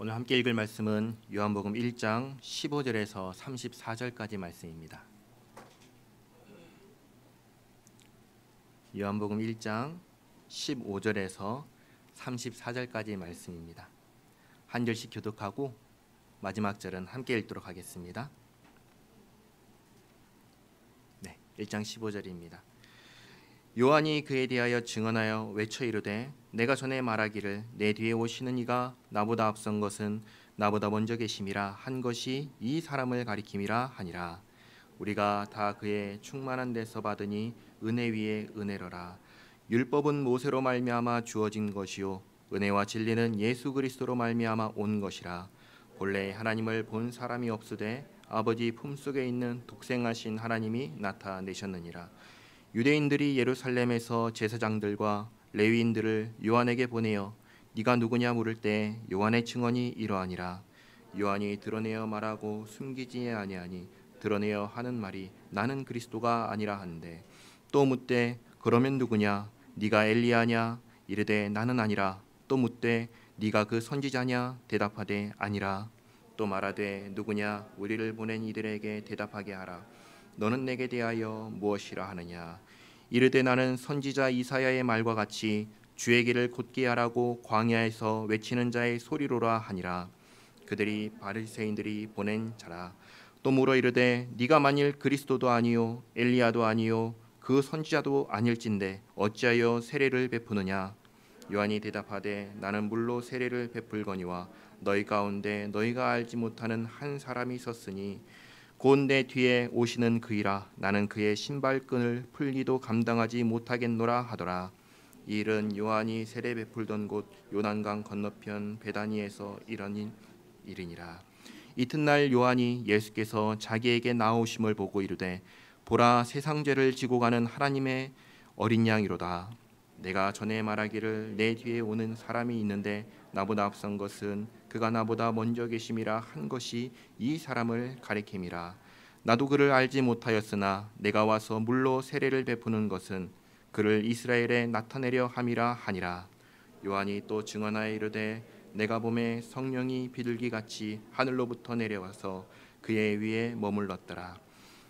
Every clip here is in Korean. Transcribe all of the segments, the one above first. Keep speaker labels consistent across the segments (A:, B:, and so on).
A: 오늘 함께 읽을 말씀은 요한복음 1장 15절에서 34절까지 말씀입니다. 요한복음 1장 15절에서 34절까지 말씀입니다. 한 절씩 교독하고 마지막 절은 함께 읽도록 하겠습니다. 1장 15절입니다. 요한이 그에 대하여 증언하여 외쳐 이르되 내가 전에 말하기를 내 뒤에 오시는 이가 나보다 앞선 것은 나보다 먼저 계심이라 한 것이 이 사람을 가리킴이라 하니라. 우리가 다 그의 충만한 데서 받으니 은혜 위에 은혜로라. 율법은 모세로 말미암아 주어진 것이요 은혜와 진리는 예수 그리스도로 말미암아 온 것이라. 본래 하나님을 본 사람이 없으되 아버지 품속에 있는 독생하신 하나님이 나타내셨느니라. 유대인들이 예루살렘에서 제사장들과 레위인들을 요한에게 보내어 네가 누구냐 물을 때 요한의 증언이 이러하니라. 요한이 드러내어 말하고 숨기지 아니하니 드러내어 하는 말이 나는 그리스도가 아니라 한데, 또 묻되 그러면 누구냐 네가 엘리야냐 이르되 나는 아니라. 또 묻되 네가 그 선지자냐 대답하되 아니라. 또 말하되 누구냐 우리를 보낸 이들에게 대답하게 하라. 너는 내게 대하여 무엇이라 하느냐. 이르되 나는 선지자 이사야의 말과 같이 주의 길을 곧게 하라고 광야에서 외치는 자의 소리로라 하니라. 그들이 바리새인들이 보낸 자라. 또 물어 이르되 네가 만일 그리스도도 아니요 엘리야도 아니요 그 선지자도 아닐진데 어찌하여 세례를 베푸느냐. 요한이 대답하되 나는 물로 세례를 베풀거니와 너희 가운데 너희가 알지 못하는 한 사람이 있었으니 곧 내 뒤에 오시는 그이라. 나는 그의 신발끈을 풀기도 감당하지 못하겠노라 하더라. 이 일은 요한이 세례 베풀던 곳 요단강 건너편 베다니에서 일어난 일이니라. 이튿날 요한이 예수께서 자기에게 나오심을 보고 이르되 보라 세상 죄를 지고 가는 하나님의 어린 양이로다. 내가 전에 말하기를 내 뒤에 오는 사람이 있는데 나보다 앞선 것은 그가 나보다 먼저 계심이라 한 것이 이 사람을 가리킴이라. 나도 그를 알지 못하였으나 내가 와서 물로 세례를 베푸는 것은 그를 이스라엘에 나타내려 함이라 하니라. 요한이 또 증언하여 이르되 내가 보매 성령이 비둘기같이 하늘로부터 내려와서 그의 위에 머물렀더라.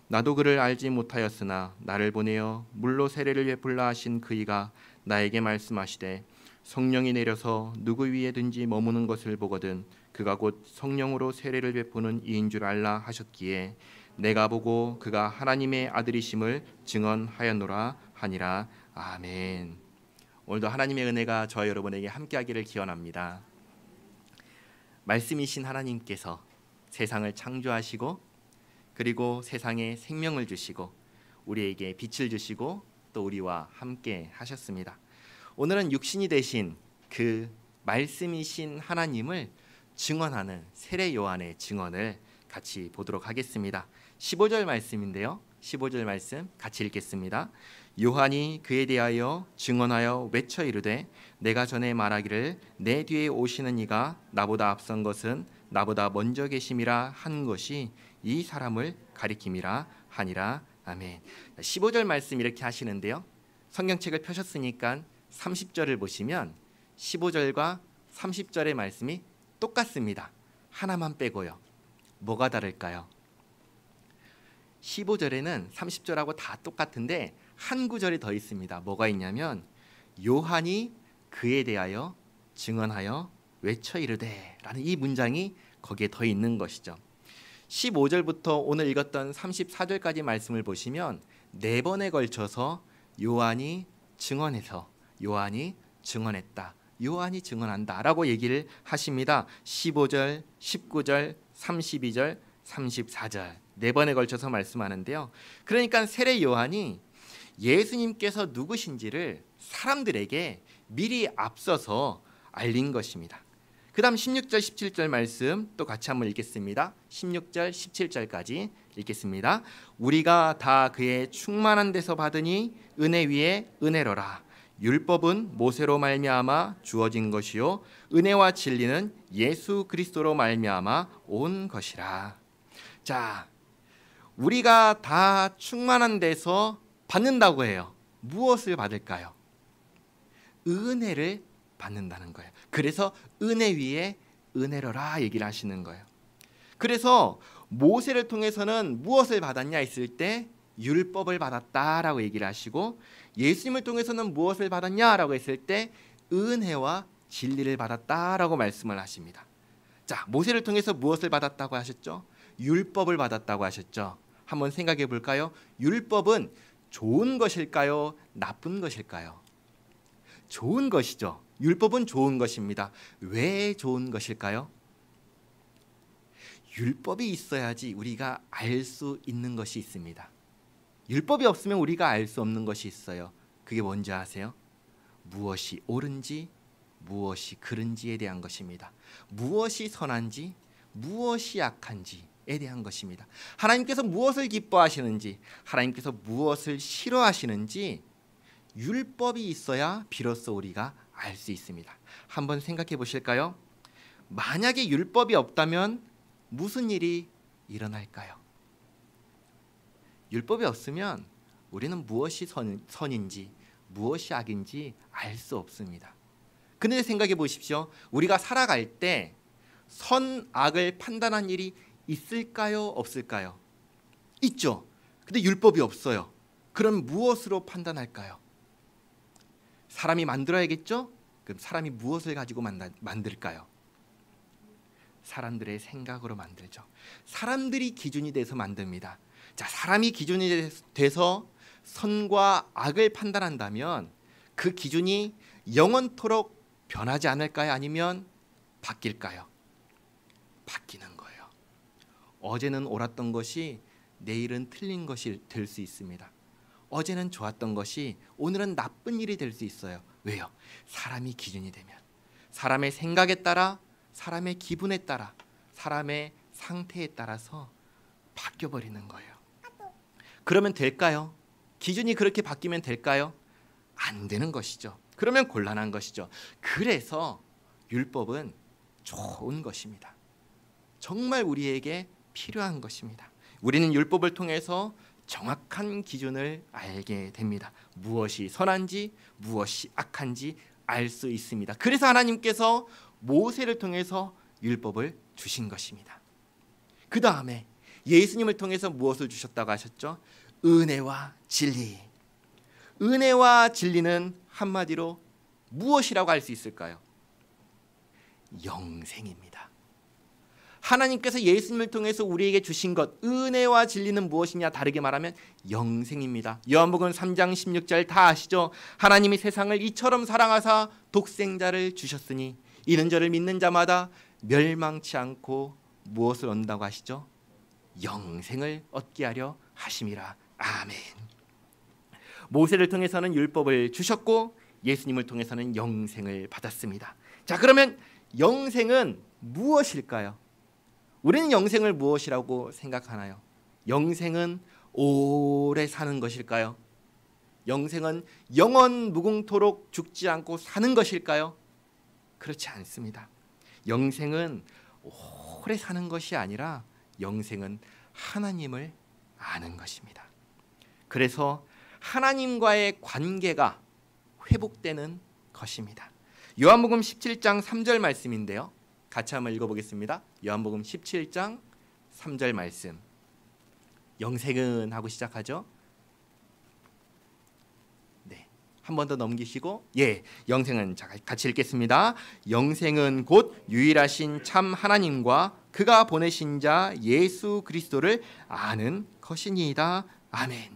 A: 나도 그를 알지 못하였으나 나를 보내어 물로 세례를 베풀라 하신 그이가 나에게 말씀하시되 성령이 내려서 누구 위에든지 머무는 것을 보거든 그가 곧 성령으로 세례를 베푸는 이인 줄 알라 하셨기에 내가 보고 그가 하나님의 아들이심을 증언하였노라 하니라. 아멘. 오늘도 하나님의 은혜가 저와 여러분에게 함께하기를 기원합니다. 말씀이신 하나님께서 세상을 창조하시고 그리고 세상에 생명을 주시고 우리에게 빛을 주시고 또 우리와 함께 하셨습니다. 오늘은 육신이 되신 그 말씀이신 하나님을 증언하는 세례 요한의 증언을 같이 보도록 하겠습니다. 15절 말씀인데요. 15절 말씀 같이 읽겠습니다. 요한이 그에 대하여 증언하여 외쳐 이르되 내가 전에 말하기를 내 뒤에 오시는 이가 나보다 앞선 것은 나보다 먼저 계심이라 한 것이 이 사람을 가리킴이라 하니라. 아멘. 15절 말씀 이렇게 하시는데요. 성경책을 펴셨으니까 30절을 보시면 15절과 30절의 말씀이 똑같습니다. 하나만 빼고요. 뭐가 다를까요? 15절에는 30절하고 다 똑같은데 한 구절이 더 있습니다. 뭐가 있냐면 요한이 그에 대하여 증언하여 외쳐 이르되 라는 이 문장이 거기에 더 있는 것이죠. 15절부터 오늘 읽었던 34절까지 말씀을 보시면 네 번에 걸쳐서 요한이 증언해서 요한이 증언했다, 요한이 증언한다 라고 얘기를 하십니다. 15절, 19절, 32절, 34절 네 번에 걸쳐서 말씀하는데요. 그러니까 세례 요한이 예수님께서 누구신지를 사람들에게 미리 앞서서 알린 것입니다. 그 다음 16절 17절 말씀 또 같이 한번 읽겠습니다. 16절 17절까지 읽겠습니다. 우리가 다 그의 충만한 데서 받으니 은혜 위에 은혜로라. 율법은 모세로 말미암아 주어진 것이요 은혜와 진리는 예수 그리스도로 말미암아 온 것이라. 자, 우리가 다 충만한 데서 받는다고 해요. 무엇을 받을까요? 은혜를 받는다는 거예요. 그래서 은혜 위에 은혜로라 얘기를 하시는 거예요. 그래서 모세를 통해서는 무엇을 받았냐 했을 때 율법을 받았다라고 얘기를 하시고, 예수님을 통해서는 무엇을 받았냐라고 했을 때 은혜와 진리를 받았다라고 말씀을 하십니다. 자, 모세를 통해서 무엇을 받았다고 하셨죠? 율법을 받았다고 하셨죠. 한번 생각해 볼까요? 율법은 좋은 것일까요? 나쁜 것일까요? 좋은 것이죠. 율법은 좋은 것입니다. 왜 좋은 것일까요? 율법이 있어야지 우리가 알 수 있는 것이 있습니다. 율법이 없으면 우리가 알 수 없는 것이 있어요. 그게 뭔지 아세요? 무엇이 옳은지, 무엇이 그른지에 대한 것입니다. 무엇이 선한지, 무엇이 악한지에 대한 것입니다. 하나님께서 무엇을 기뻐하시는지, 하나님께서 무엇을 싫어하시는지 율법이 있어야 비로소 우리가 알 수 있습니다. 한번 생각해 보실까요? 만약에 율법이 없다면 무슨 일이 일어날까요? 율법이 없으면 우리는 무엇이 선인지 무엇이 악인지 알 수 없습니다. 그런데 생각해 보십시오. 우리가 살아갈 때 선악을 판단한 일이 있을까요? 없을까요? 있죠. 근데 율법이 없어요. 그럼 무엇으로 판단할까요? 사람이 만들어야겠죠? 그럼 사람이 무엇을 가지고 만들까요? 사람들의 생각으로 만들죠. 사람들이 기준이 돼서 만듭니다. 자, 사람이 기준이 돼서 선과 악을 판단한다면 그 기준이 영원토록 변하지 않을까요? 아니면 바뀔까요? 바뀌는 거예요. 어제는 옳았던 것이 내일은 틀린 것이 될 수 있습니다. 어제는 좋았던 것이 오늘은 나쁜 일이 될 수 있어요. 왜요? 사람이 기준이 되면 사람의 생각에 따라, 사람의 기분에 따라, 사람의 상태에 따라서 바뀌어버리는 거예요. 그러면 될까요? 기준이 그렇게 바뀌면 될까요? 안 되는 것이죠. 그러면 곤란한 것이죠. 그래서 율법은 좋은 것입니다. 정말 우리에게 필요한 것입니다. 우리는 율법을 통해서 정확한 기준을 알게 됩니다. 무엇이 선한지 무엇이 악한지 알 수 있습니다. 그래서 하나님께서 모세를 통해서 율법을 주신 것입니다. 그 다음에 예수님을 통해서 무엇을 주셨다고 하셨죠? 은혜와 진리. 은혜와 진리는 한마디로 무엇이라고 할 수 있을까요? 영생입니다. 하나님께서 예수님을 통해서 우리에게 주신 것, 은혜와 진리는 무엇이냐? 다르게 말하면 영생입니다. 요한복음 3장 16절 다 아시죠? 하나님이 세상을 이처럼 사랑하사 독생자를 주셨으니 이는 저를 믿는 자마다 멸망치 않고 무엇을 얻는다고 하시죠? 영생을 얻게 하려 하심이라. 아멘. 모세를 통해서는 율법을 주셨고 예수님을 통해서는 영생을 받았습니다. 자, 그러면 영생은 무엇일까요? 우리는 영생을 무엇이라고 생각하나요? 영생은 오래 사는 것일까요? 영생은 영원 무궁토록 죽지 않고 사는 것일까요? 그렇지 않습니다. 영생은 오래 사는 것이 아니라 영생은 하나님을 아는 것입니다. 그래서 하나님과의 관계가 회복되는 것입니다. 요한복음 17장 3절 말씀인데요. 같이 한번 읽어보겠습니다. 요한복음 17장 3절 말씀. 영생은 하고 시작하죠. 네, 한 번 더 넘기시고, 영생은, 자, 같이 읽겠습니다. 영생은 곧 유일하신 참 하나님과 그가 보내신 자 예수 그리스도를 아는 것이니이다. 아멘.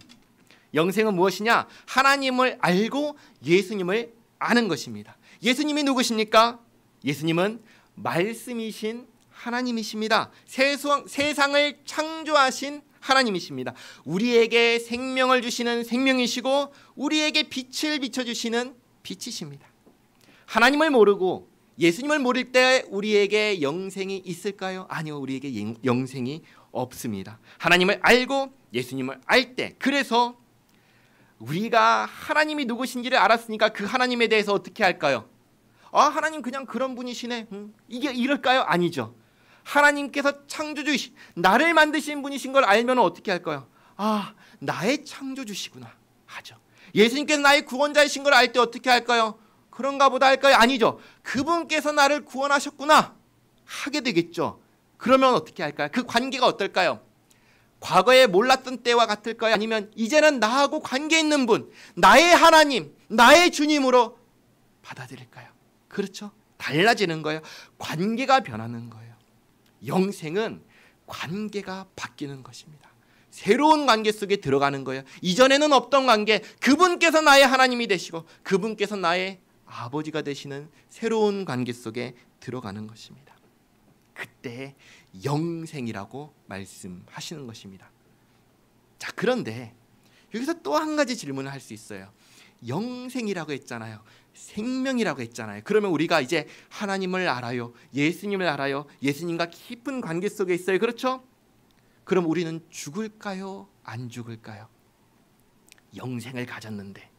A: 영생은 무엇이냐? 하나님을 알고 예수님을 아는 것입니다. 예수님이 누구십니까? 예수님은 말씀이신 하나님이십니다. 세상을 창조하신 하나님이십니다. 우리에게 생명을 주시는 생명이시고 우리에게 빛을 비춰주시는 빛이십니다. 하나님을 모르고 예수님을 모를 때 우리에게 영생이 있을까요? 아니요, 우리에게 영생이 없습니다. 하나님을 알고 예수님을 알 때, 그래서 우리가 하나님이 누구신지를 알았으니까 그 하나님에 대해서 어떻게 할까요? 하나님 그냥 그런 분이시네. 이게 이럴까요? 아니죠. 하나님께서 창조주이신, 나를 만드신 분이신 걸 알면 어떻게 할까요? 나의 창조주시구나 하죠. 예수님께서 나의 구원자이신 걸 알 때 어떻게 할까요? 그런가 보다 할까요? 아니죠. 그분께서 나를 구원하셨구나. 하게 되겠죠. 그러면 어떻게 할까요? 그 관계가 어떨까요? 과거에 몰랐던 때와 같을까요? 아니면 이제는 나하고 관계 있는 분, 나의 하나님, 나의 주님으로 받아들일까요? 그렇죠. 달라지는 거예요. 관계가 변하는 거예요. 영생은 관계가 바뀌는 것입니다. 새로운 관계 속에 들어가는 거예요. 이전에는 없던 관계, 그분께서 나의 하나님이 되시고 그분께서 나의 아버지가 되시는 새로운 관계 속에 들어가는 것입니다. 그때 영생이라고 말씀하시는 것입니다. 자, 그런데 여기서 또 한 가지 질문을 할 수 있어요. 영생이라고 했잖아요. 생명이라고 했잖아요. 그러면 우리가 이제 하나님을 알아요. 예수님을 알아요. 예수님과 깊은 관계 속에 있어요. 그렇죠? 그럼 우리는 죽을까요? 안 죽을까요? 영생을 가졌는데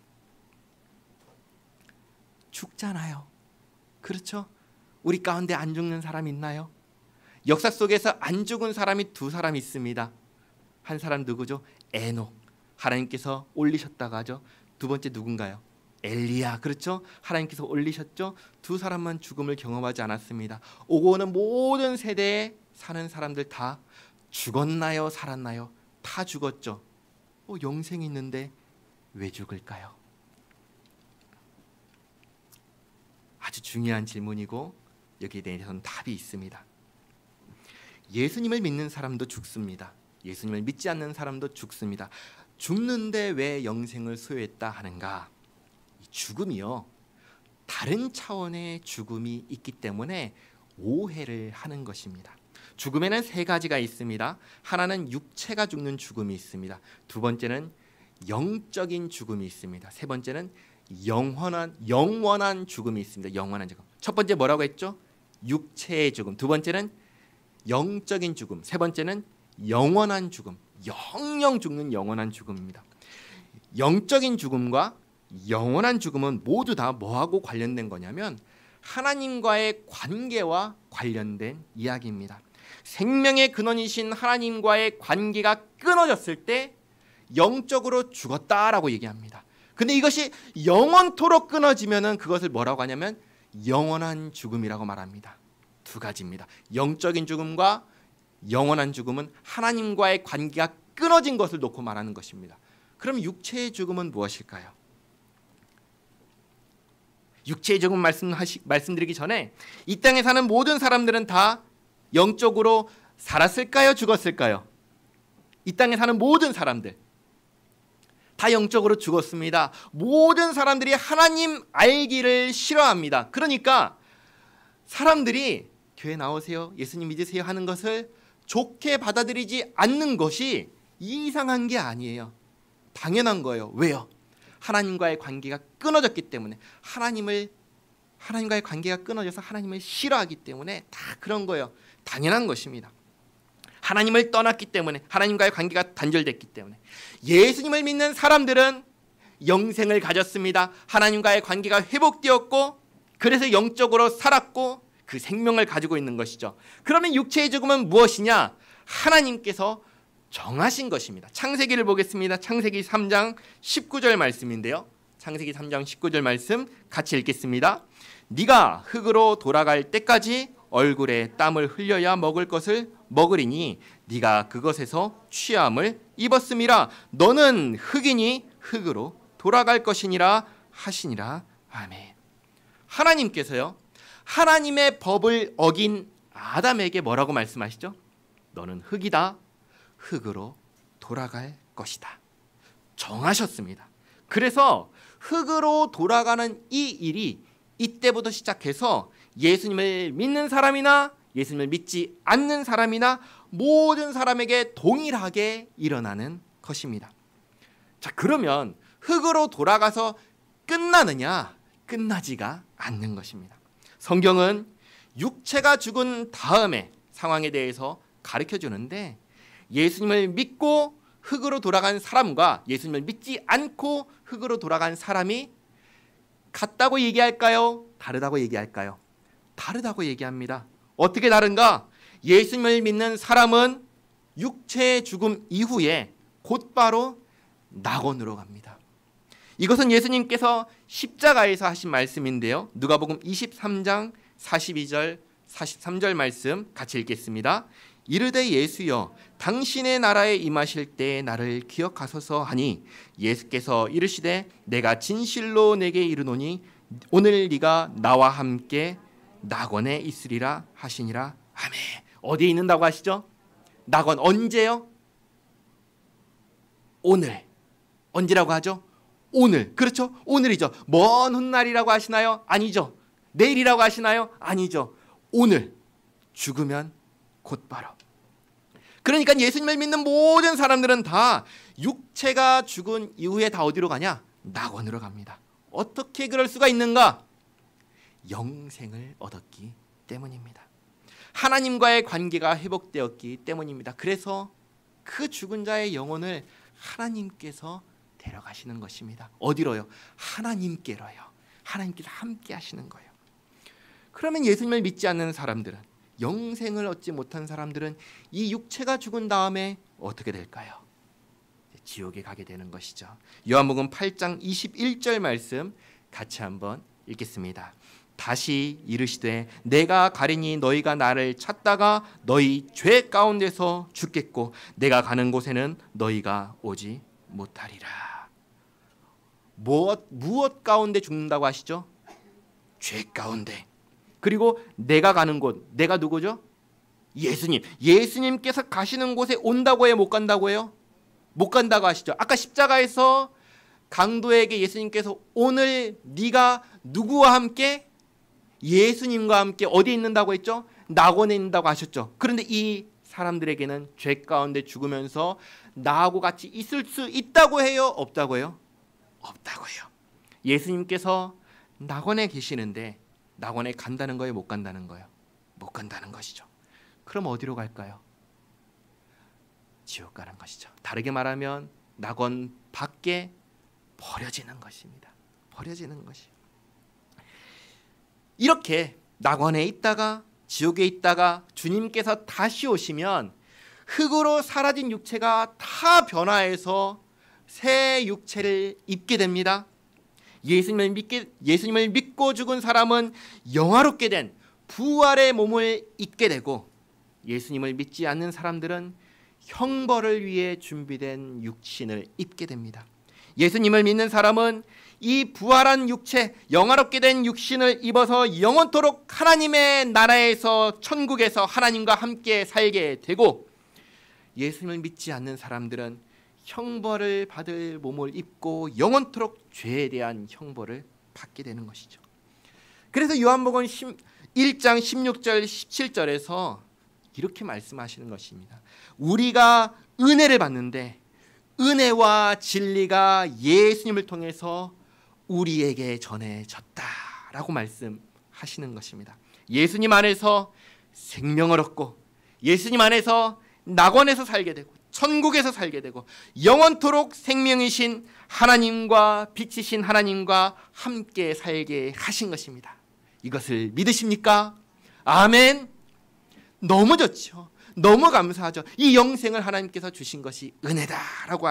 A: 죽잖아요. 그렇죠? 우리 가운데 안 죽는 사람 있나요? 역사 속에서 안 죽은 사람이 두 사람 있습니다. 한 사람 누구죠? 에녹. 하나님께서 올리셨다고 하죠. 두 번째 누군가요? 엘리야. 그렇죠? 하나님께서 올리셨죠. 두 사람만 죽음을 경험하지 않았습니다. 오고 오는 모든 세대에 사는 사람들 다 죽었나요? 살았나요? 다 죽었죠. 영생이 있는데 왜 죽을까요? 아주 중요한 질문이고 여기에 대해서는 답이 있습니다. 예수님을 믿는 사람도 죽습니다. 예수님을 믿지 않는 사람도 죽습니다. 죽는데 왜 영생을 소유했다 하는가? 죽음이요, 다른 차원의 죽음이 있기 때문에 오해를 하는 것입니다. 죽음에는 세 가지가 있습니다. 하나는 육체가 죽는 죽음이 있습니다. 두 번째는 영적인 죽음이 있습니다. 세 번째는 영원한 죽음이 있습니다. 영원한 죽음. 첫 번째 뭐라고 했죠? 육체의 죽음. 두 번째는 영적인 죽음. 세 번째는 영원한 죽음. 영영 죽는 영원한 죽음입니다. 영적인 죽음과 영원한 죽음은 모두 다 뭐하고 관련된 거냐면 하나님과의 관계와 관련된 이야기입니다. 생명의 근원이신 하나님과의 관계가 끊어졌을 때 영적으로 죽었다라고 얘기합니다. 근데 이것이 영원토록 끊어지면은 그것을 뭐라고 하냐면 영원한 죽음이라고 말합니다. 두 가지입니다. 영적인 죽음과 영원한 죽음은 하나님과의 관계가 끊어진 것을 놓고 말하는 것입니다. 그럼 육체의 죽음은 무엇일까요? 육체의 죽음 말씀드리기 전에 이 땅에 사는 모든 사람들은 다 영적으로 살았을까요? 죽었을까요? 이 땅에 사는 모든 사람들 다 영적으로 죽었습니다. 모든 사람들이 하나님 알기를 싫어합니다. 그러니까 사람들이 교회 나오세요, 예수님 믿으세요 하는 것을 좋게 받아들이지 않는 것이 이상한 게 아니에요. 당연한 거예요. 왜요? 하나님과의 관계가 끊어졌기 때문에, 하나님과의 관계가 끊어져서 하나님을 싫어하기 때문에 다 그런 거예요. 당연한 것입니다. 하나님을 떠났기 때문에, 하나님과의 관계가 단절됐기 때문에. 예수님을 믿는 사람들은 영생을 가졌습니다. 하나님과의 관계가 회복되었고 그래서 영적으로 살았고 그 생명을 가지고 있는 것이죠. 그러면 육체의 죽음은 무엇이냐? 하나님께서 정하신 것입니다. 창세기를 보겠습니다. 창세기 3장 19절 말씀인데요. 창세기 3장 19절 말씀 같이 읽겠습니다. 네가 흙으로 돌아갈 때까지 얼굴에 땀을 흘려야 먹을 것을 먹으리니 네가 그것에서 취함을 입었음이라. 너는 흙이니 흙으로 돌아갈 것이니라 하시니라. 아멘. 하나님께서요, 하나님의 법을 어긴 아담에게 뭐라고 말씀하시죠? 너는 흙이다. 흙으로 돌아갈 것이다. 정하셨습니다. 그래서 흙으로 돌아가는 이 일이 이때부터 시작해서 예수님을 믿는 사람이나 예수님을 믿지 않는 사람이나 모든 사람에게 동일하게 일어나는 것입니다. 자, 그러면 흙으로 돌아가서 끝나느냐? 끝나지가 않는 것입니다. 성경은 육체가 죽은 다음의 상황에 대해서 가르쳐 주는데, 예수님을 믿고 흙으로 돌아간 사람과 예수님을 믿지 않고 흙으로 돌아간 사람이 같다고 얘기할까요? 다르다고 얘기할까요? 다르다고 얘기합니다. 어떻게 다른가? 예수님을 믿는 사람은 육체의 죽음 이후에 곧바로 낙원으로 갑니다. 이것은 예수님께서 십자가에서 하신 말씀인데요. 누가복음 23장 42절 43절 말씀 같이 읽겠습니다. 이르되 예수여 당신의 나라에 임하실 때 나를 기억하소서 하니 예수께서 이르시되 내가 진실로 내게 이르노니 오늘 네가 나와 함께 낙원에 있으리라 하시니라. 아멘. 어디에 있는다고 하시죠? 낙원. 언제요? 오늘. 언제라고 하죠? 오늘. 그렇죠? 오늘이죠. 먼 훗날이라고 하시나요? 아니죠. 내일이라고 하시나요? 아니죠. 오늘. 죽으면 곧바로. 그러니까 예수님을 믿는 모든 사람들은 다 육체가 죽은 이후에 다 어디로 가냐? 낙원으로 갑니다. 어떻게 그럴 수가 있는가? 영생을 얻었기 때문입니다. 하나님과의 관계가 회복되었기 때문입니다. 그래서 그 죽은 자의 영혼을 하나님께서 데려가시는 것입니다. 어디로요? 하나님께로요. 하나님께서 함께 하시는 거예요. 그러면 예수님을 믿지 않는 사람들은, 영생을 얻지 못한 사람들은 이 육체가 죽은 다음에 어떻게 될까요? 지옥에 가게 되는 것이죠. 요한복음 8장 21절 말씀 같이 한번 읽겠습니다. 다시 이르시되 내가 가리니 너희가 나를 찾다가 너희 죄 가운데서 죽겠고 내가 가는 곳에는 너희가 오지 못하리라. 무엇 가운데 죽는다고 하시죠? 죄 가운데. 그리고 내가 가는 곳, 내가 누구죠? 예수님. 예수님께서 가시는 곳에 온다고 해요? 못 간다고 해요? 못 간다고 하시죠. 아까 십자가에서 강도에게 예수님께서 오늘 네가 누구와 함께? 예수님과 함께 어디에 있는다고 했죠? 낙원에 있는다고 하셨죠. 그런데 이 사람들에게는 죄 가운데 죽으면서 나하고 같이 있을 수 있다고 해요? 없다고 해요? 없다고 해요. 예수님께서 낙원에 계시는데 낙원에 간다는 거예요? 못 간다는 거예요? 못 간다는 것이죠. 그럼 어디로 갈까요? 지옥 가는 것이죠. 다르게 말하면 낙원 밖에 버려지는 것입니다. 버려지는 것이. 이렇게 낙원에 있다가 지옥에 있다가 주님께서 다시 오시면 흙으로 사라진 육체가 다 변화해서 새 육체를 입게 됩니다. 예수님을 믿고 죽은 사람은 영화롭게 된 부활의 몸을 입게 되고 예수님을 믿지 않는 사람들은 형벌을 위해 준비된 육신을 입게 됩니다. 예수님을 믿는 사람은 이 부활한 육체, 영화롭게 된 육신을 입어서 영원토록 하나님의 나라에서 천국에서 하나님과 함께 살게 되고 예수님을 믿지 않는 사람들은 형벌을 받을 몸을 입고 영원토록 죄에 대한 형벌을 받게 되는 것이죠. 그래서 요한복음 1장 16절 17절에서 이렇게 말씀하시는 것입니다. 우리가 은혜를 받는데 은혜와 진리가 예수님을 통해서 우리에게 전해졌다라고 말씀하시는 것입니다. 예수님 안에서 생명을 얻고 예수님 안에서 낙원에서 살게 되고 천국에서 살게 되고 영원토록 생명이신 하나님과 빛이신 하나님과 함께 살게 하신 것입니다. 이것을 믿으십니까? 아멘. 너무 좋죠. 너무 감사하죠. 이 영생을 하나님께서 주신 것이 은혜다라고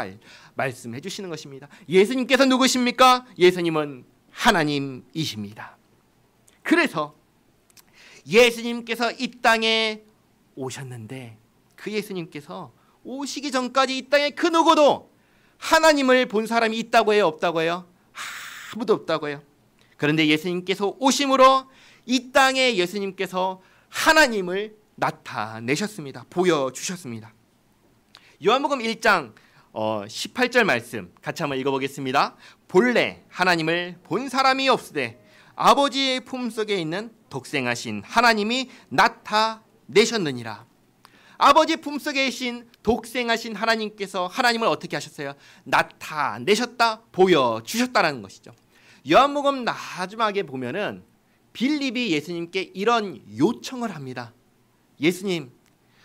A: 말씀해 주시는 것입니다. 예수님께서 누구십니까? 예수님은 하나님이십니다. 그래서 예수님께서 이 땅에 오셨는데 그 예수님께서 오시기 전까지 이 땅에 그 누구도 하나님을 본 사람이 있다고 해요? 없다고 해요? 아무도 없다고 해요. 그런데 예수님께서 오심으로 이 땅에 예수님께서 하나님을 나타내셨습니다. 보여주셨습니다. 요한복음 1장 18절 말씀 같이 한번 읽어보겠습니다. 본래 하나님을 본 사람이 없으되 아버지의 품속에 있는 독생하신 하나님이 나타내셨느니라. 아버지 품속에 계신 독생하신 하나님께서 하나님을 어떻게 하셨어요? 나타내셨다, 보여주셨다라는 것이죠. 요한복음 마지막에 보면은 빌립이 예수님께 이런 요청을 합니다. 예수님,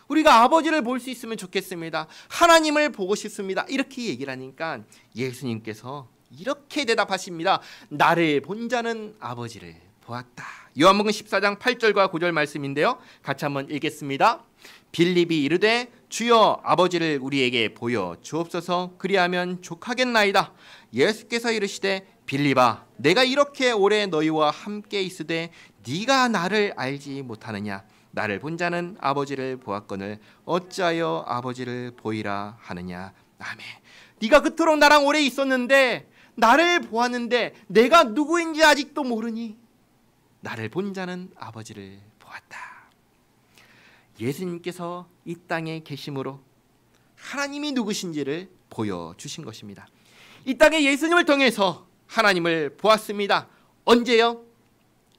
A: 우리가 아버지를 볼 수 있으면 좋겠습니다. 하나님을 보고 싶습니다. 이렇게 얘기를 하니까 예수님께서 이렇게 대답하십니다. 나를 본 자는 아버지를 보았다. 요한복음 14장 8절과 9절 말씀인데요. 같이 한번 읽겠습니다. 빌립이 이르되 주여 아버지를 우리에게 보여 주옵소서. 그리하면 족하겠나이다. 예수께서 이르시되 빌립아 내가 이렇게 오래 너희와 함께 있으되 네가 나를 알지 못하느냐? 나를 본 자는 아버지를 보았거늘 어찌하여 아버지를 보이라 하느냐? 아멘. 네가 그토록 나랑 오래 있었는데 나를 보았는데 내가 누구인지 아직도 모르니? 나를 본 자는 아버지를 보았다. 예수님께서 이 땅에 계심으로 하나님이 누구신지를 보여주신 것입니다. 이 땅에 예수님을 통해서 하나님을 보았습니다. 언제요?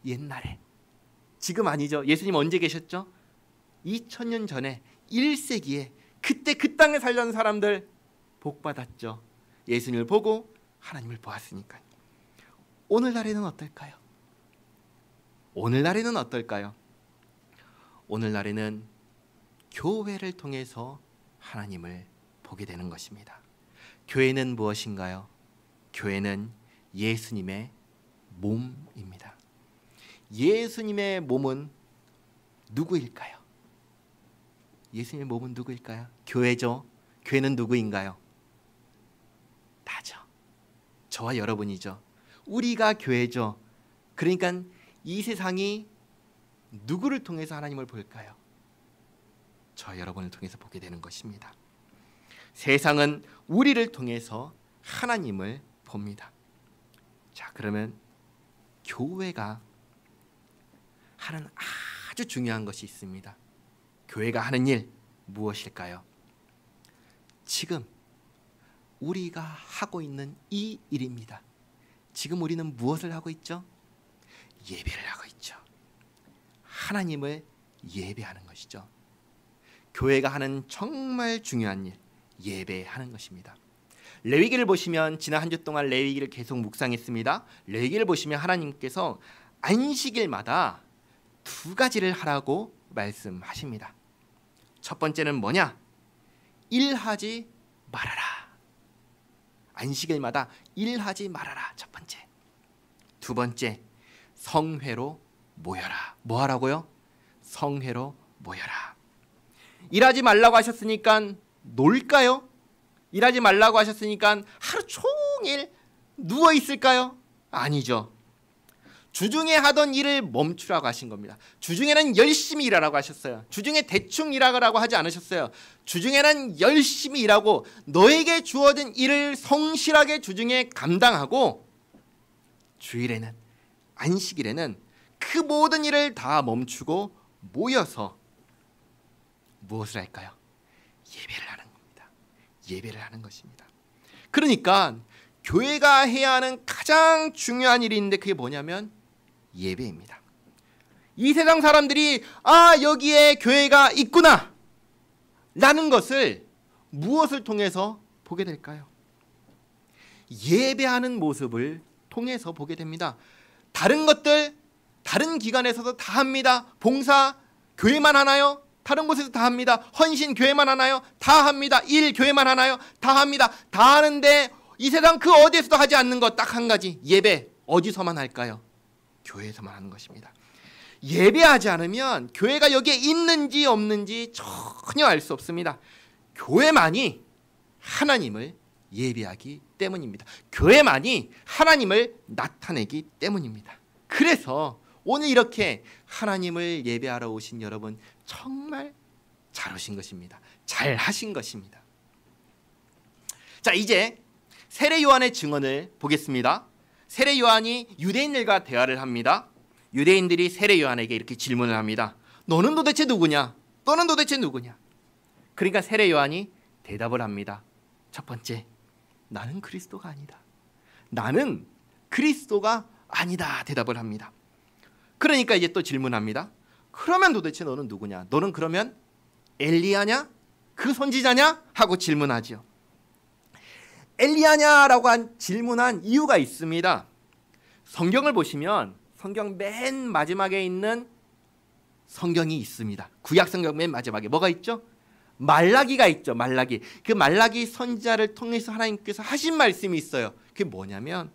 A: 옛날에. 지금 아니죠. 예수님 언제 계셨죠? 2000년 전에 1세기에 그때 그 땅에 살던 사람들 복 받았죠. 예수님을 보고 하나님을 보았으니까요. 오늘날에는 어떨까요? 오늘날에는 어떨까요? 오늘날에는 교회를 통해서 하나님을 보게 되는 것입니다. 교회는 무엇인가요? 교회는 예수님의 몸입니다. 예수님의 몸은 누구일까요? 예수님의 몸은 누구일까요? 교회죠. 교회는 누구인가요? 나죠. 저와 여러분이죠. 우리가 교회죠. 그러니까 이 세상이 누구를 통해서 하나님을 볼까요? 저 여러분을 통해서 보게 되는 것입니다. 세상은 우리를 통해서 하나님을 봅니다. 자, 그러면 교회가 하는 아주 중요한 것이 있습니다. 교회가 하는 일 무엇일까요? 지금 우리가 하고 있는 이 일입니다. 지금 우리는 무엇을 하고 있죠? 예배를 하고 있죠. 하나님을 예배하는 것이죠. 교회가 하는 정말 중요한 일, 예배하는 것입니다. 레위기를 보시면 지난 한 주 동안 레위기를 계속 묵상했습니다. 레위기를 보시면 하나님께서 안식일마다 두 가지를 하라고 말씀하십니다. 첫 번째는 뭐냐? 일하지 말아라. 안식일마다 일하지 말아라. 첫 번째. 두 번째, 성회로 모여라. 뭐 하라고요? 성회로 모여라. 일하지 말라고 하셨으니까 놀까요? 일하지 말라고 하셨으니까 하루 종일 누워 있을까요? 아니죠. 주중에 하던 일을 멈추라고 하신 겁니다. 주중에는 열심히 일하라고 하셨어요. 주중에 대충 일하라고 하지 않으셨어요. 주중에는 열심히 일하고 너에게 주어진 일을 성실하게 주중에 감당하고 주일에는, 안식일에는 그 모든 일을 다 멈추고 모여서 무엇을 할까요? 예배를 하는 겁니다. 예배를 하는 것입니다. 그러니까 교회가 해야 하는 가장 중요한 일이 있는데 그게 뭐냐면 예배입니다. 이 세상 사람들이 여기에 교회가 있구나 라는 것을 무엇을 통해서 보게 될까요? 예배하는 모습을 통해서 보게 됩니다. 다른 것들, 다른 기관에서도 다 합니다. 봉사 교회만 하나요? 다른 곳에서 다 합니다. 헌신 교회만 하나요? 다 합니다. 일 교회만 하나요? 다 합니다. 다 하는데 이 세상 그 어디에서도 하지 않는 것 딱 한 가지, 예배. 어디서만 할까요? 교회에서만 하는 것입니다. 예배하지 않으면 교회가 여기에 있는지 없는지 전혀 알 수 없습니다. 교회만이 하나님을 예배하기 때문입니다. 교회만이 하나님을 나타내기 때문입니다. 그래서 오늘 이렇게 하나님을 예배하러 오신 여러분 정말 잘 오신 것입니다. 잘 하신 것입니다. 자, 이제 세례 요한의 증언을 보겠습니다. 세례 요한이 유대인들과 대화를 합니다. 유대인들이 세례 요한에게 이렇게 질문을 합니다. 너는 도대체 누구냐? 너는 도대체 누구냐? 그러니까 세례 요한이 대답을 합니다. 첫 번째, 나는 그리스도가 아니다. 나는 그리스도가 아니다. 대답을 합니다. 그러니까 이제 또 질문합니다. 그러면 도대체 너는 누구냐? 너는 그러면 엘리야냐? 그 선지자냐? 하고 질문하죠. 엘리야냐라고 질문한 이유가 있습니다. 성경을 보시면 성경 맨 마지막에 있는 성경이 있습니다. 구약 성경 맨 마지막에 뭐가 있죠? 말라기가 있죠. 말라기. 그 말라기 선지자를 통해서 하나님께서 하신 말씀이 있어요. 그게 뭐냐면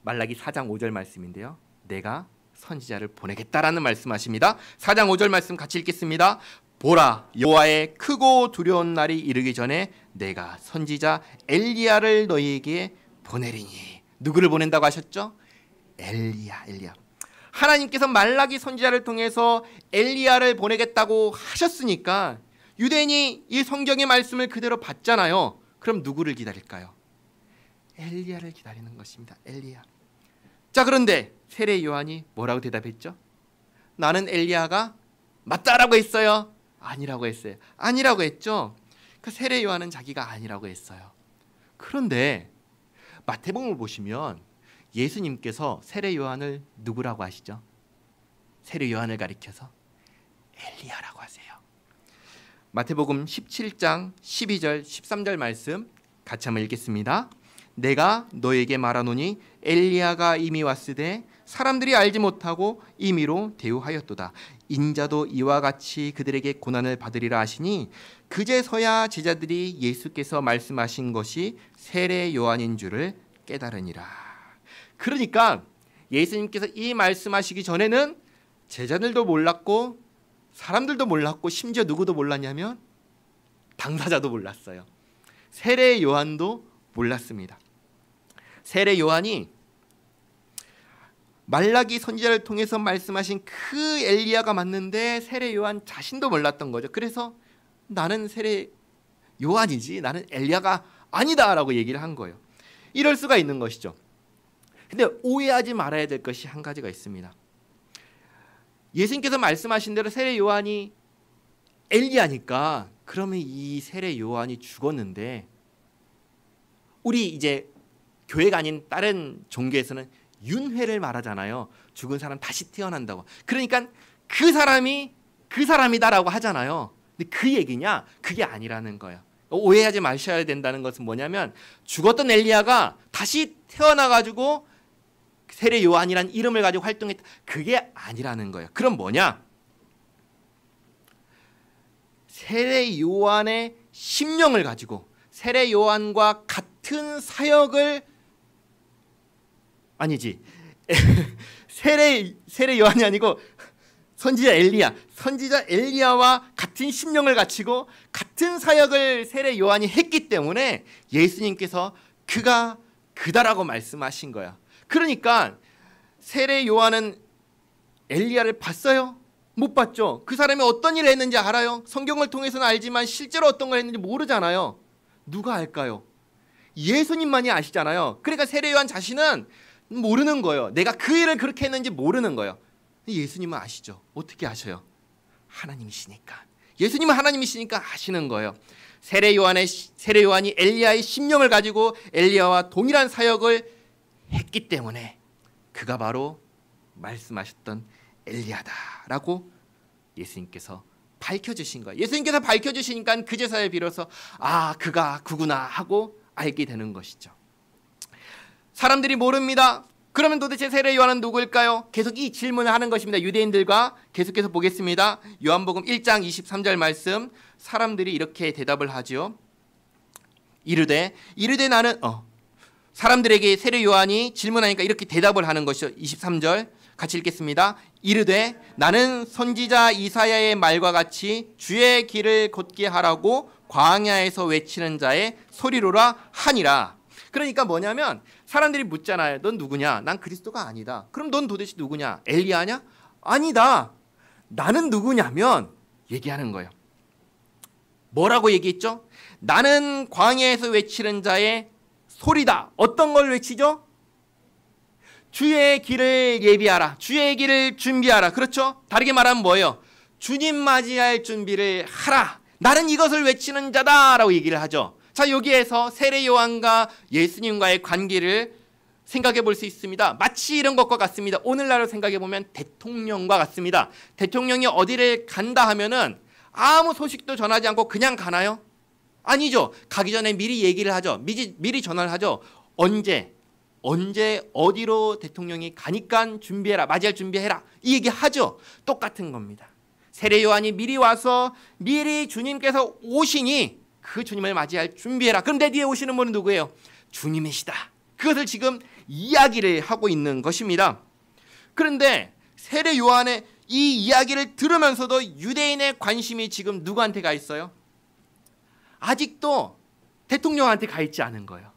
A: 말라기 4장 5절 말씀인데요. 내가 선지자를 보내겠다라는 말씀하십니다. 4장 5절 말씀 같이 읽겠습니다. 보라, 여호와의 크고 두려운 날이 이르기 전에 내가 선지자 엘리야를 너희에게 보내리니. 누구를 보낸다고 하셨죠? 엘리야. 하나님께서 말라기 선지자를 통해서 엘리야를 보내겠다고 하셨으니까 유대인이 이 성경의 말씀을 그대로 받잖아요. 그럼 누구를 기다릴까요? 엘리야를 기다리는 것입니다. 엘리야. 자, 그런데 세례 요한이 뭐라고 대답했죠? 나는 엘리야가 맞다라고 했어요? 아니라고 했어요. 아니라고 했죠. 그 세례 요한은 자기가 아니라고 했어요. 그런데 마태복음을 보시면 예수님께서 세례 요한을 누구라고 하시죠? 세례 요한을 가리켜서 엘리야라고 하세요. 마태복음 17장 12절 13절 말씀 같이 한번 읽겠습니다. 내가 너에게 말하노니 엘리야가 이미 왔으되 사람들이 알지 못하고 임의로 대우하였도다. 인자도 이와 같이 그들에게 고난을 받으리라 하시니 그제서야 제자들이 예수께서 말씀하신 것이 세례 요한인 줄을 깨달으니라. 그러니까 예수님께서 이 말씀하시기 전에는 제자들도 몰랐고 사람들도 몰랐고 심지어 누구도 몰랐냐면 당사자도 몰랐어요. 세례 요한도 몰랐습니다. 세례 요한이 말라기 선지자를 통해서 말씀하신 그 엘리야가 맞는데 세례 요한 자신도 몰랐던 거죠. 그래서 나는 세례 요한이지 나는 엘리야가 아니다라고 얘기를 한 거예요. 이럴 수가 있는 것이죠. 근데 오해하지 말아야 될 것이 한 가지가 있습니다. 예수님께서 말씀하신 대로 세례 요한이 엘리야니까 그러면 이 세례 요한이 죽었는데 우리 이제 교회가 아닌 다른 종교에서는 윤회를 말하잖아요. 죽은 사람 다시 태어난다고. 그러니까 그 사람이 그 사람이다라고 하잖아요. 근데 그 얘기냐? 그게 아니라는 거예요. 오해하지 마셔야 된다는 것은 뭐냐면 죽었던 엘리야가 다시 태어나가지고 세례 요한이란 이름을 가지고 활동했다. 그게 아니라는 거예요. 그럼 뭐냐? 세례 요한의 심령을 가지고 세례 요한과 같은 사역을 아니지 세례 요한이 아니고 선지자 엘리야와 같은 심령을 갖추고 같은 사역을 세례 요한이 했기 때문에 예수님께서 그가 그다라고 말씀하신 거야. 그러니까 세례 요한은 엘리야를 봤어요? 못 봤죠. 그 사람이 어떤 일을 했는지 알아요? 성경을 통해서는 알지만 실제로 어떤 걸 했는지 모르잖아요. 누가 알까요? 예수님만이 아시잖아요. 그러니까 세례 요한 자신은 모르는 거예요. 내가 그 일을 그렇게 했는지 모르는 거예요. 예수님은 아시죠. 어떻게 아셔요? 하나님이시니까. 예수님은 하나님이시니까 아시는 거예요. 세례 요한이 엘리야의 심령을 가지고 엘리야와 동일한 사역을 했기 때문에 그가 바로 말씀하셨던 엘리야다라고 예수님께서 밝혀주신 거예요. 예수님께서 밝혀주시니까 그제서야 비로소 아 그가 그구나 하고 알게 되는 것이죠. 사람들이 모릅니다. 그러면 도대체 세례 요한은 누구일까요? 계속 이 질문을 하는 것입니다. 유대인들과 계속해서 보겠습니다. 요한복음 1장 23절 말씀 사람들이 이렇게 대답을 하죠. 이르되 나는 사람들에게 세례 요한이 질문하니까 이렇게 대답을 하는 것이죠. 23절 같이 읽겠습니다. 이르되 나는 선지자 이사야의 말과 같이 주의 길을 걷게 하라고 광야에서 외치는 자의 소리로라 하니라. 그러니까 뭐냐면 사람들이 묻잖아요. 넌 누구냐? 난 그리스도가 아니다. 그럼 넌 도대체 누구냐? 엘리야냐? 아니다. 나는 누구냐면 얘기하는 거예요. 뭐라고 얘기했죠? 나는 광야에서 외치는 자의 소리다. 어떤 걸 외치죠? 주의 길을 예비하라. 주의 길을 준비하라. 그렇죠? 다르게 말하면 뭐예요? 주님 맞이할 준비를 하라. 나는 이것을 외치는 자다라고 얘기를 하죠. 자, 여기에서 세례 요한과 예수님과의 관계를 생각해 볼 수 있습니다. 마치 이런 것과 같습니다. 오늘날로 생각해 보면 대통령과 같습니다. 대통령이 어디를 간다 하면은 아무 소식도 전하지 않고 그냥 가나요? 아니죠. 가기 전에 미리 얘기를 하죠. 미리 전화를 하죠. 언제 어디로 대통령이 가니까 준비해라. 맞이할 준비해라. 이 얘기 하죠. 똑같은 겁니다. 세례 요한이 미리 와서 미리 주님께서 오시니 그 주님을 맞이할 준비해라. 그럼 내 뒤에 오시는 분은 누구예요? 주님이시다. 그것을 지금 이야기를 하고 있는 것입니다. 그런데 세례 요한의 이 이야기를 들으면서도 유대인의 관심이 지금 누구한테 가 있어요? 아직도 대통령한테 가 있지 않은 거예요.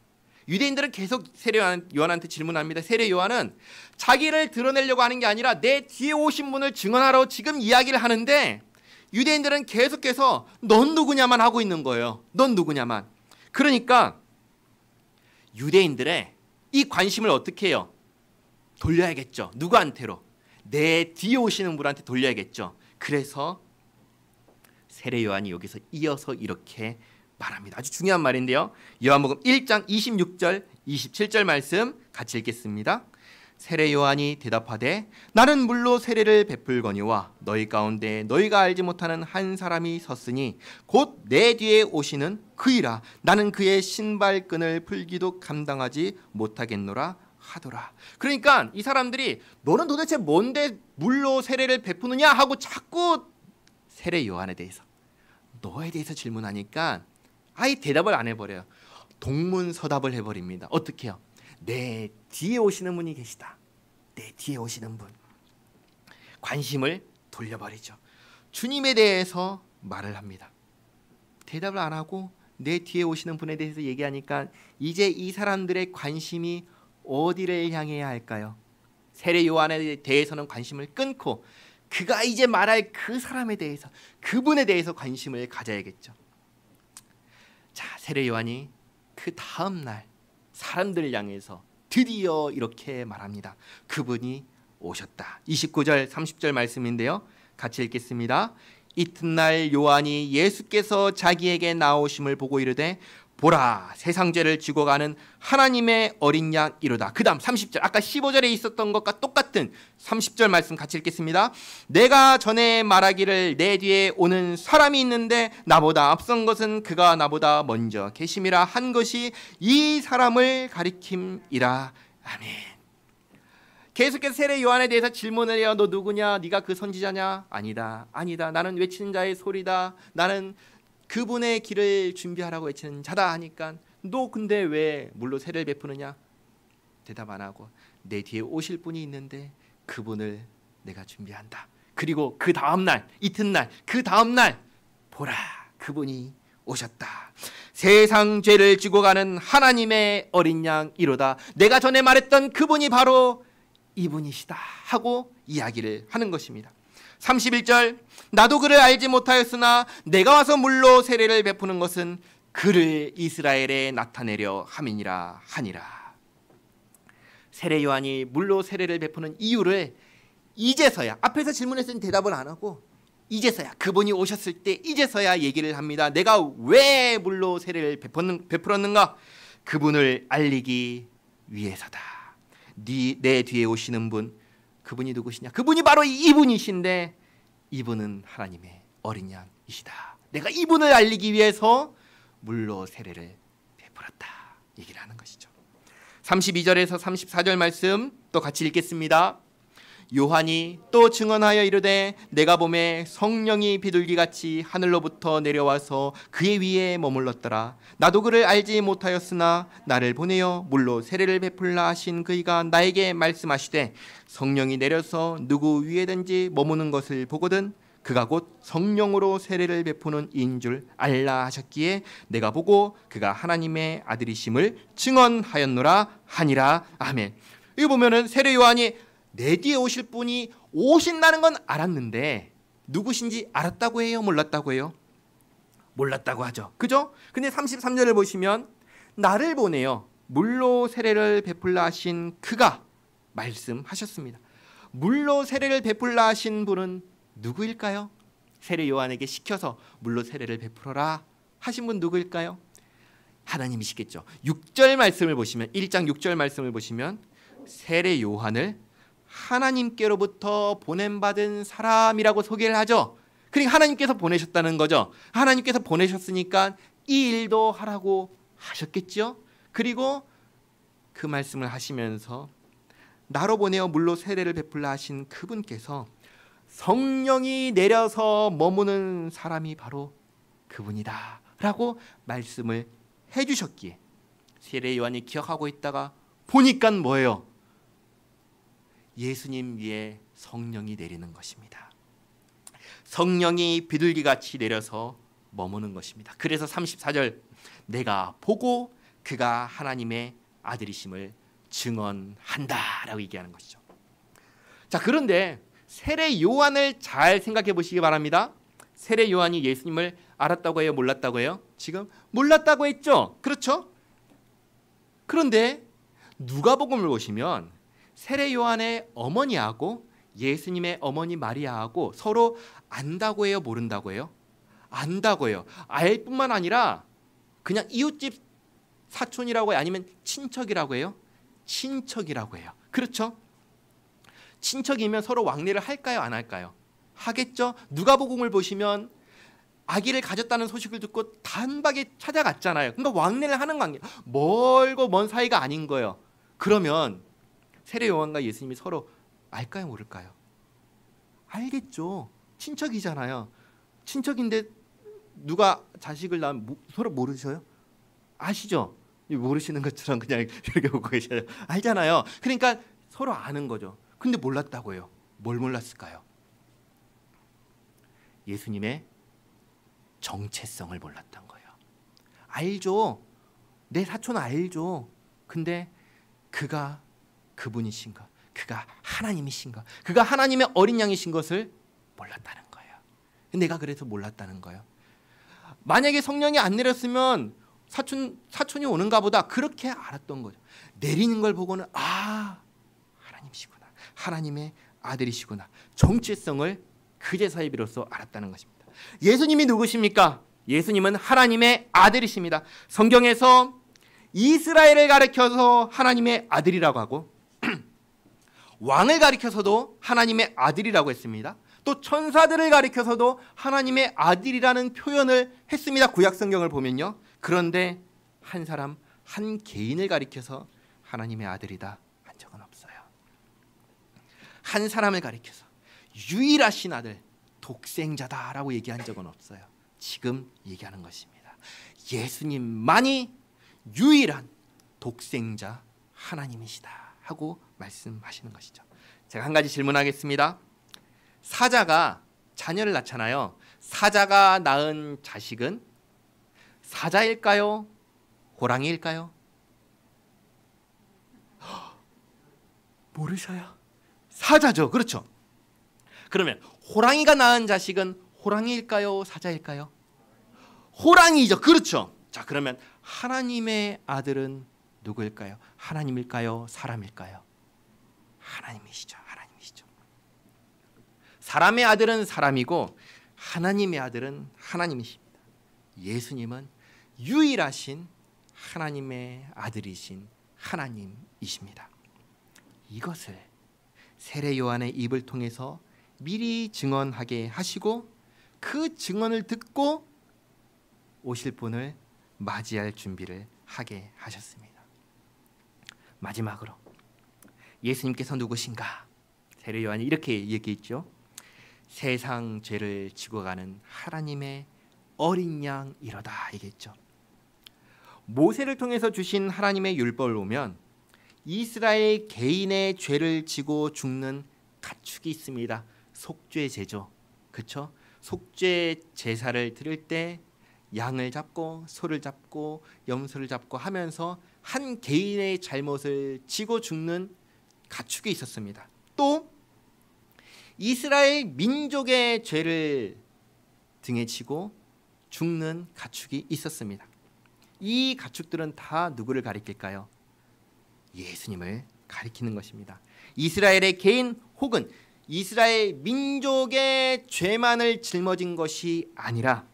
A: 유대인들은 계속 세례 요한한테 질문합니다. 세례 요한은 자기를 드러내려고 하는 게 아니라 내 뒤에 오신 분을 증언하러 지금 이야기를 하는데 유대인들은 계속해서 넌 누구냐만 하고 있는 거예요. 넌 누구냐만. 그러니까 유대인들의 이 관심을 어떻게 해요? 돌려야겠죠. 누구한테로? 내 뒤에 오시는 분한테 돌려야겠죠. 그래서 세례 요한이 여기서 이어서 이렇게 말합니다. 아주 중요한 말인데요. 요한복음 1장 26절 27절 말씀 같이 읽겠습니다. 세례 요한이 대답하되 나는 물로 세례를 베풀거니와 너희 가운데 너희가 알지 못하는 한 사람이 섰으니 곧 내 뒤에 오시는 그이라. 나는 그의 신발끈을 풀기도 감당하지 못하겠노라 하더라. 그러니까 이 사람들이 너는 도대체 뭔데 물로 세례를 베푸느냐 하고 자꾸 세례 요한에 대해서 너에 대해서 질문하니까 아예 대답을 안 해버려요. 동문서답을 해버립니다. 어떻게 해요? 내 뒤에 오시는 분이 계시다. 내 뒤에 오시는 분. 관심을 돌려버리죠. 주님에 대해서 말을 합니다. 대답을 안 하고 내 뒤에 오시는 분에 대해서 얘기하니까 이제 이 사람들의 관심이 어디를 향해야 할까요? 세례 요한에 대해서는 관심을 끊고 그가 이제 말할 그 사람에 대해서, 그분에 대해서 관심을 가져야겠죠. 자, 세례 요한이 그 다음 날 사람들을 향해서 드디어 이렇게 말합니다. 그분이 오셨다. 29절 30절 말씀인데요. 같이 읽겠습니다. 이튿날 요한이 예수께서 자기에게 나오심을 보고 이르되 보라, 세상 죄를 지고 가는 하나님의 어린 양 이로다. 그 다음 30절, 아까 15절에 있었던 것과 똑같은 30절 말씀 같이 읽겠습니다. 내가 전에 말하기를 내 뒤에 오는 사람이 있는데 나보다 앞선 것은 그가 나보다 먼저 계심이라 한 것이 이 사람을 가리킴이라. 아멘. 계속해서 세례 요한에 대해서 질문을 해요. 너 누구냐? 네가 그 선지자냐? 아니다. 아니다. 나는 외치는 자의 소리다. 나는 그분의 길을 준비하라고 외치는 자다 하니까 너 근데 왜 물로 세례를 베푸느냐? 대답 안 하고 내 뒤에 오실 분이 있는데 그분을 내가 준비한다. 그리고 그 다음날, 이튿날, 그 다음날 보라, 그분이 오셨다. 세상 죄를 지고 가는 하나님의 어린 양 이로다. 내가 전에 말했던 그분이 바로 이분이시다 하고 이야기를 하는 것입니다. 31절, 나도 그를 알지 못하였으나 내가 와서 물로 세례를 베푸는 것은 그를 이스라엘에 나타내려 함이니라 하니라. 세례 요한이 물로 세례를 베푸는 이유를 이제서야, 앞에서 질문했으니 대답을 안 하고 이제서야, 그분이 오셨을 때 이제서야 얘기를 합니다. 내가 왜 물로 세례를 베풀었는가? 그분을 알리기 위해서다. 내 뒤에 오시는 분, 그분이 누구시냐? 그분이 바로 이분이신데 이분은 하나님의 어린 양이시다. 내가 이분을 알리기 위해서 물로 세례를 베풀었다. 얘기를 하는 것이죠. 32절에서 34절 말씀 또 같이 읽겠습니다. 요한이 또 증언하여 이르되 내가 보매 성령이 비둘기같이 하늘로부터 내려와서 그의 위에 머물렀더라. 나도 그를 알지 못하였으나 나를 보내어 물로 세례를 베풀라 하신 그이가 나에게 말씀하시되 성령이 내려서 누구 위에든지 머무는 것을 보거든 그가 곧 성령으로 세례를 베푸는 이인 줄 알라 하셨기에 내가 보고 그가 하나님의 아들이심을 증언하였노라 하니라. 아멘. 이거 보면은 세례 요한이 내 뒤에 오실 분이 오신다는 건 알았는데 누구신지 알았다고 해요? 몰랐다고 해요? 몰랐다고 하죠. 그죠? 근데 33절을 보시면 나를 보내요. 물로 세례를 베풀라 하신 그가 말씀하셨습니다. 물로 세례를 베풀라 하신 분은 누구일까요? 세례 요한에게 시켜서 물로 세례를 베풀어라 하신 분 누구일까요? 하나님이시겠죠. 6절 말씀을 보시면 1장 6절 말씀을 보시면 세례 요한을 하나님께로부터 보냄받은 사람이라고 소개를 하죠. 그러니까 하나님께서 보내셨다는 거죠. 하나님께서 보내셨으니까 이 일도 하라고 하셨겠죠. 그리고 그 말씀을 하시면서 나로 보내어 물로 세례를 베풀라 하신 그분께서 성령이 내려서 머무는 사람이 바로 그분이다 라고 말씀을 해주셨기에 세례 요한이 기억하고 있다가 보니까 뭐예요? 예수님 위에 성령이 내리는 것입니다. 성령이 비둘기같이 내려서 머무는 것입니다. 그래서 34절 내가 보고 그가 하나님의 아들이심을 증언한다라고 얘기하는 것이죠. 자, 그런데 세례 요한을 잘 생각해 보시기 바랍니다. 세례 요한이 예수님을 알았다고 해요? 몰랐다고 해요? 지금 몰랐다고 했죠? 그렇죠? 그런데 누가복음을 보시면 세례 요한의 어머니하고 예수님의 어머니 마리아하고 서로 안다고 해요? 모른다고 해요? 안다고 해요. 알 뿐만 아니라 그냥 이웃집 사촌이라고 해요? 아니면 친척이라고 해요? 친척이라고 해요. 그렇죠? 친척이면 서로 왕래를 할까요? 안 할까요? 하겠죠? 누가복음을 보시면 아기를 가졌다는 소식을 듣고 단박에 찾아갔잖아요. 그러니까 왕래를 하는 관계, 멀고 먼 사이가 아닌 거예요. 그러면 세례 요한과 예수님이 서로 알까요? 모를까요? 알겠죠. 친척이잖아요. 친척인데 누가 자식을 낳으면 서로 모르셔요? 아시죠? 모르시는 것처럼 그냥 이렇게 보고 계셔요. 알잖아요. 그러니까 서로 아는 거죠. 근데 몰랐다고 해요. 뭘 몰랐을까요? 예수님의 정체성을 몰랐던 거예요. 알죠. 내 사촌 알죠. 근데 그가 그분이신가? 그가 하나님이신가? 그가 하나님의 어린 양이신 것을 몰랐다는 거예요. 내가 그래서 몰랐다는 거예요. 만약에 성령이 안 내렸으면 사촌이 오는가 보다 그렇게 알았던 거죠. 내리는 걸 보고는 하나님이시구나. 하나님의 아들이시구나. 정체성을 그제서야 비로소 알았다는 것입니다. 예수님이 누구십니까? 예수님은 하나님의 아들이십니다. 성경에서 이스라엘을 가리켜서 하나님의 아들이라고 하고 왕을 가리켜서도 하나님의 아들이라고 했습니다. 또 천사들을 가리켜서도 하나님의 아들이라는 표현을 했습니다. 구약 성경을 보면요. 그런데 한 사람, 한 개인을 가리켜서 하나님의 아들이다 한 적은 없어요. 한 사람을 가리켜서 유일하신 아들, 독생자다라고 얘기한 적은 없어요. 지금 얘기하는 것입니다. 예수님만이 유일한 독생자 하나님이시다 하고 말씀하시는 것이죠. 제가 한 가지 질문하겠습니다. 사자가 자녀를 낳잖아요. 사자가 낳은 자식은 사자일까요? 호랑이일까요? 모르셔요? 사자죠. 그렇죠? 그러면 호랑이가 낳은 자식은 호랑이일까요? 사자일까요? 호랑이죠. 그렇죠? 자, 그러면 하나님의 아들은 누구일까요? 하나님일까요? 사람일까요? 하나님이시죠. 하나님이시죠. 사람의 아들은 사람이고 하나님의 아들은 하나님이십니다. 예수님은 유일하신 하나님의 아들이신 하나님이십니다. 이것을 세례 요한의 입을 통해서 미리 증언하게 하시고 그 증언을 듣고 오실 분을 맞이할 준비를 하게 하셨습니다. 마지막으로 예수님께서 누구신가? 세례 요한이 이렇게 얘기했죠. 세상 죄를 지고 가는 하나님의 어린 양이로다 얘기했죠. 모세를 통해서 주신 하나님의 율법을 보면 이스라엘 개인의 죄를 지고 죽는 가축이 있습니다. 속죄제죠. 그렇죠? 속죄 제사를 드릴 때 양을 잡고 소를 잡고 염소를 잡고 하면서 한 개인의 잘못을 지고 죽는 가축이 있었습니다. 또 이스라엘 민족의 죄를 등에 지고 죽는 가축이 있었습니다. 이 가축들은 다 누구를 가리킬까요? 예수님을 가리키는 것입니다. 이스라엘의 개인 혹은 이스라엘 민족의 죄만을 짊어진 것이 아니라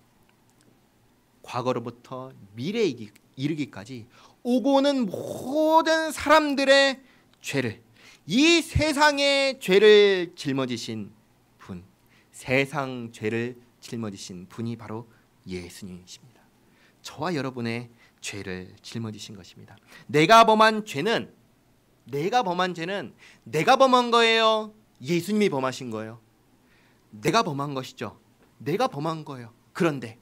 A: 과거로부터 미래에 이르기까지 오고 오는 모든 사람들의 죄를, 이 세상의 죄를 짊어지신 분, 세상 죄를 짊어지신 분이 바로 예수님이십니다. 저와 여러분의 죄를 짊어지신 것입니다. 내가 범한 죄는 내가 범한 거예요? 예수님이 범하신 거예요? 내가 범한 것이죠. 내가 범한 거예요. 그런데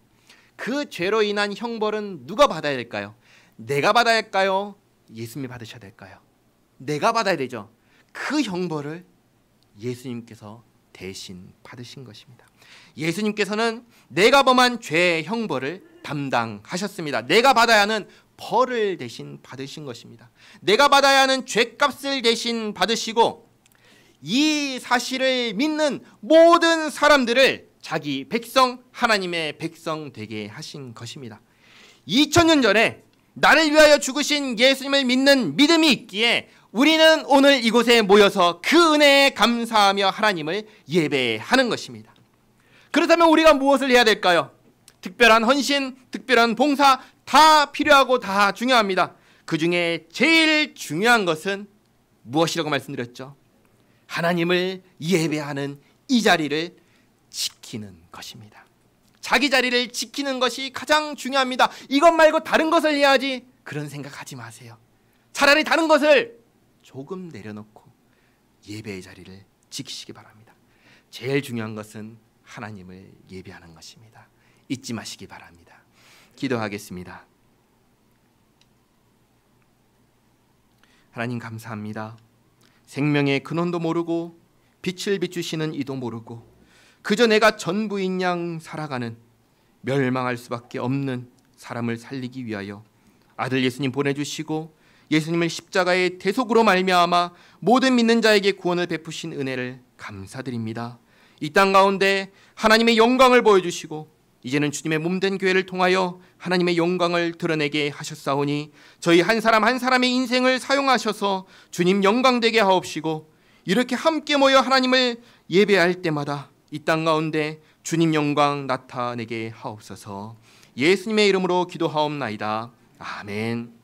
A: 그 죄로 인한 형벌은 누가 받아야 될까요? 내가 받아야 할까요? 예수님이 받으셔야 될까요? 내가 받아야 되죠. 그 형벌을 예수님께서 대신 받으신 것입니다. 예수님께서는 내가 범한 죄의 형벌을 담당하셨습니다. 내가 받아야 하는 벌을 대신 받으신 것입니다. 내가 받아야 하는 죄값을 대신 받으시고 이 사실을 믿는 모든 사람들을 자기 백성, 하나님의 백성 되게 하신 것입니다. 2000년 전에 나를 위하여 죽으신 예수님을 믿는 믿음이 있기에 우리는 오늘 이곳에 모여서 그 은혜에 감사하며 하나님을 예배하는 것입니다. 그렇다면 우리가 무엇을 해야 될까요? 특별한 헌신, 특별한 봉사 다 필요하고 다 중요합니다. 그 중에 제일 중요한 것은 무엇이라고 말씀드렸죠? 하나님을 예배하는 이 자리를 지키는 것입니다. 자기 자리를 지키는 것이 가장 중요합니다. 이것 말고 다른 것을 해야지 그런 생각하지 마세요. 차라리 다른 것을 조금 내려놓고 예배의 자리를 지키시기 바랍니다. 제일 중요한 것은 하나님을 예배하는 것입니다. 잊지 마시기 바랍니다. 기도하겠습니다. 하나님 감사합니다. 생명의 근원도 모르고 빛을 비추시는 이도 모르고 그저 내가 전부인 양 살아가는 멸망할 수밖에 없는 사람을 살리기 위하여 아들 예수님 보내주시고 예수님을 십자가의 대속으로 말미암아 모든 믿는 자에게 구원을 베푸신 은혜를 감사드립니다. 이 땅 가운데 하나님의 영광을 보여주시고 이제는 주님의 몸된 교회를 통하여 하나님의 영광을 드러내게 하셨사오니 저희 한 사람 한 사람의 인생을 사용하셔서 주님 영광되게 하옵시고 이렇게 함께 모여 하나님을 예배할 때마다 이 땅 가운데 주님 영광 나타내게 하옵소서. 예수님의 이름으로 기도하옵나이다. 아멘.